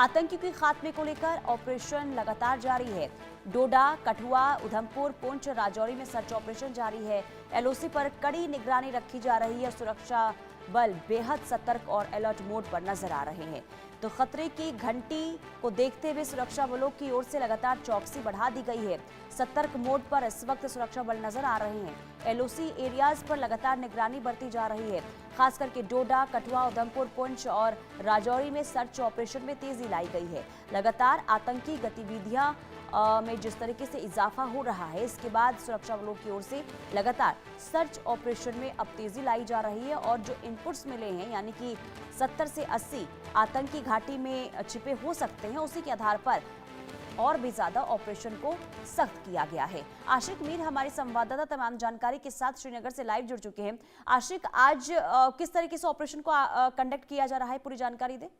आतंकी के खात्मे को लेकर ऑपरेशन लगातार जारी है। डोडा, कठुआ, उधमपुर, पुंछ, राजौरी में सर्च ऑपरेशन जारी है। एलओसी पर कड़ी निगरानी रखी जा रही है। सुरक्षा बल बेहद सतर्क और अलर्ट मोड पर नजर आ रहे हैं। तो खतरे की घंटी को देखते हुए सुरक्षा बलों की ओर से लगातार चौकसी बढ़ा दी गई है। सतर्क मोड पर इस वक्त सुरक्षा बल नजर आ रहे हैं। एलओसी एरियाज पर लगातार निगरानी बरती जा रही है। खास करके डोडा, कठुआ, उधमपुर, पुंछ और राजौरी में सर्च ऑपरेशन में तेजी लाई गई है। लगातार आतंकी गतिविधियां में जिस तरीके से इजाफा हो रहा है, इसके बाद सुरक्षा बलों की ओर से लगातार सर्च ऑपरेशन में अब तेजी लाई जा रही है। और जो इनपुट्स मिले हैं, यानी कि 70 से 80 आतंकी घाटी में छिपे हो सकते हैं, उसी के आधार पर और भी ज्यादा ऑपरेशन को सख्त किया गया है। आशिक मीर हमारे संवाददाता तमाम जानकारी के साथ श्रीनगर से लाइव जुड़ चुके हैं। आशिक, आज किस तरीके से ऑपरेशन को कंडक्ट किया जा रहा है, पूरी जानकारी दे।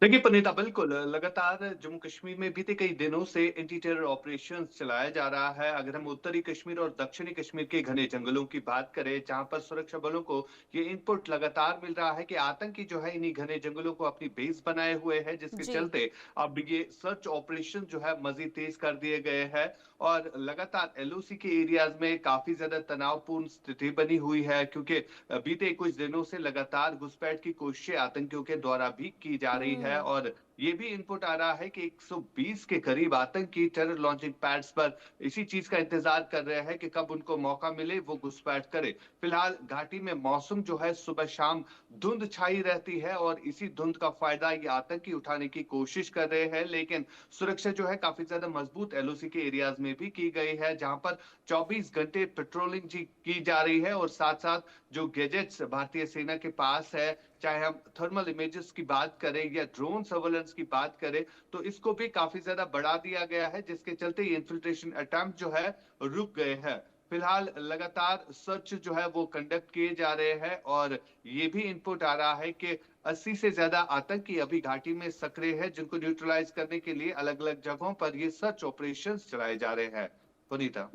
देखिए पनीता, बिल्कुल लगातार जम्मू कश्मीर में बीते कई दिनों से एंटी टेरर ऑपरेशन चलाया जा रहा है। अगर हम उत्तरी कश्मीर और दक्षिणी कश्मीर के घने जंगलों की बात करें, जहां पर सुरक्षा बलों को ये इनपुट लगातार मिल रहा है कि आतंकी जो है इन्हीं घने जंगलों को अपनी बेस बनाए हुए है, जिसके जी। चलते अब ये सर्च ऑपरेशन जो है मजीद तेज कर दिए गए हैं। और लगातार एलओसी के एरियाज में काफी ज्यादा तनावपूर्ण स्थिति बनी हुई है, क्योंकि बीते कुछ दिनों से लगातार घुसपैठ की कोशिशें आतंकियों के द्वारा भी की जा रही है। और ये भी इनपुट आ रहा है कि 120 के करीब आतंकी टेरर लॉन्चिंग पैड्स पर इसी चीज का इंतजार कर रहे हैं कि कब उनको मौका मिले वो घुसपैठ करे। फिलहाल घाटी में मौसम जो है सुबह शाम धुंध छाई रहती है, और इसी धुंध का फायदा ये आतंकी उठाने की कोशिश कर रहे हैं। लेकिन सुरक्षा जो है काफी ज्यादा मजबूत एलओसी के एरियाज में भी की गई है, जहां पर 24 घंटे पेट्रोलिंग की जा रही है। और साथ साथ जो गैजेट्स भारतीय सेना के पास है, चाहे हम थर्मल इमेजेस की बात करें या ड्रोन सर्वेलेंस की बात करें, तो इसको भी काफी ज्यादा बढ़ा दिया गया है, जिसके चलते ये इन्फिल्ट्रेशन अटेम्प्ट जो है रुक गए हैं। फिलहाल लगातार सर्च जो है वो कंडक्ट किए जा रहे हैं, और ये भी इनपुट आ रहा है कि 80 से ज्यादा आतंकी अभी घाटी में सक्रिय है, जिनको न्यूट्रलाइज करने के लिए अलग अलग जगहों पर ये सर्च ऑपरेशंस चलाए जा रहे हैं। पुनीता।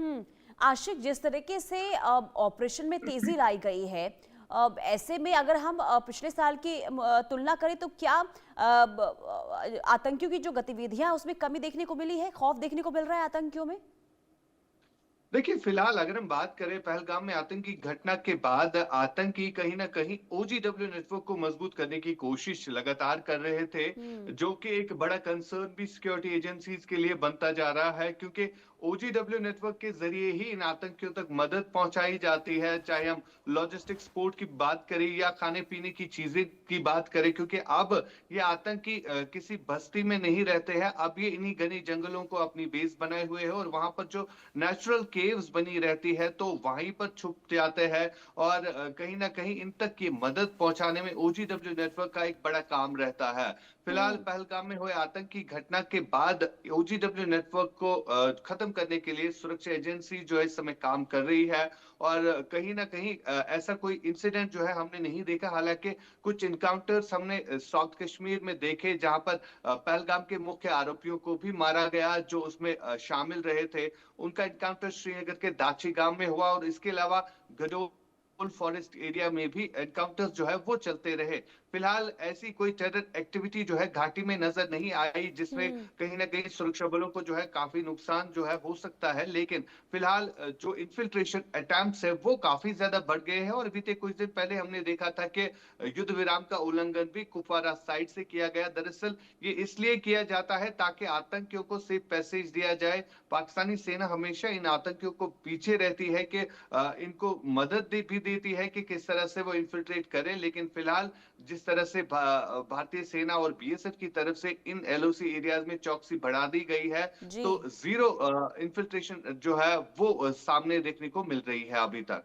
आशिक, जिस तरीके से ऑपरेशन में तेजी लाई गई है, ऐसे में अगर हम पिछले साल की तुलना करें तो क्या आतंकियों की जो गतिविधियां उसमें कमी देखने को मिली है, खौफ देखने को मिल रहा है आतंकियों में? देखिए फिलहाल अगर हम बात करें पहलगाम में आतंकी घटना के बाद, आतंकी कहीं ना कहीं ओजीडब्ल्यू नेटवर्क को मजबूत करने की कोशिश लगातार कर रहे थे, हम्म। जो कि एक बड़ा कंसर्न भी सिक्योरिटी एजेंसीज के लिए बनता जा रहा है, क्योंकि ओजीडब्ल्यू नेटवर्क के जरिए ही इन आतंकियों तक मदद पहुंचाई जाती है। चाहे हम लॉजिस्टिक सपोर्ट की बात करें या खाने पीने की चीजें की बात करें, क्योंकि अब ये आतंकी किसी बस्ती में नहीं रहते हैं, अब ये इन्हीं घने जंगलों को अपनी बेस बनाए हुए हैं, और वहां पर जो नेचुरल केव्स बनी रहती है तो वहीं पर छुप जाते हैं। और कहीं ना कहीं इन तक की मदद पहुंचाने में ओजीडब्ल्यू नेटवर्क का एक बड़ा काम रहता है। फिलहाल हम्म। पहलगाम में हुए आतंकी घटना के बाद ओजीडब्ल्यू नेटवर्क को खत्म करने के लिए सुरक्षा एजेंसी जो है इस समय काम कर रही है। और कहीं ना कहीं ऐसा कोई इंसिडेंट जो है हमने नहीं देखा। हालांकि कुछ इनकाउंटर्स हमने साउथ कश्मीर में देखे, जहां पर पहलगाम के मुख्य आरोपियों को भी मारा गया जो उसमें शामिल रहे थे। उनका एनकाउंटर श्रीनगर के दाची गांव में हुआ, और इसके अलावा गडोल फॉरेस्ट एरिया में भी एनकाउंटर्स जो है वो चलते रहे। फिलहाल ऐसी कोई टेरर एक्टिविटी जो है घाटी में नजर नहीं आई, जिसमें हम्म। कहीं ना कहीं सुरक्षा बलों को जो है काफी नुकसान जो है हो सकता है। लेकिन फिलहाल जो इन्फिल्ट्रेशन अटेम्प्ट्स है वो काफी ज्यादा बढ़ गए हैं, और बीते कुछ दिन पहले हमने देखा था कि युद्ध विराम का उल्लंघन भी कुपवारा साइड से किया गया। दरअसल ये इसलिए किया जाता है ताकि आतंकियों को सेफ पैसेज दिया जाए। पाकिस्तानी सेना हमेशा इन आतंकियों को पीछे रहती है कि इनको मदद भी देती है कि किस तरह से वो इन्फिल्ट्रेट करें। लेकिन फिलहाल जिस तरह से भारतीय सेना और बीएसएफ की तरफ से इन एलओसी एरियाज में चौकसी बढ़ा दी गई है, जी। तो जीरो इन्फिल्ट्रेशन जो है वो सामने देखने को मिल रही है अभी तक।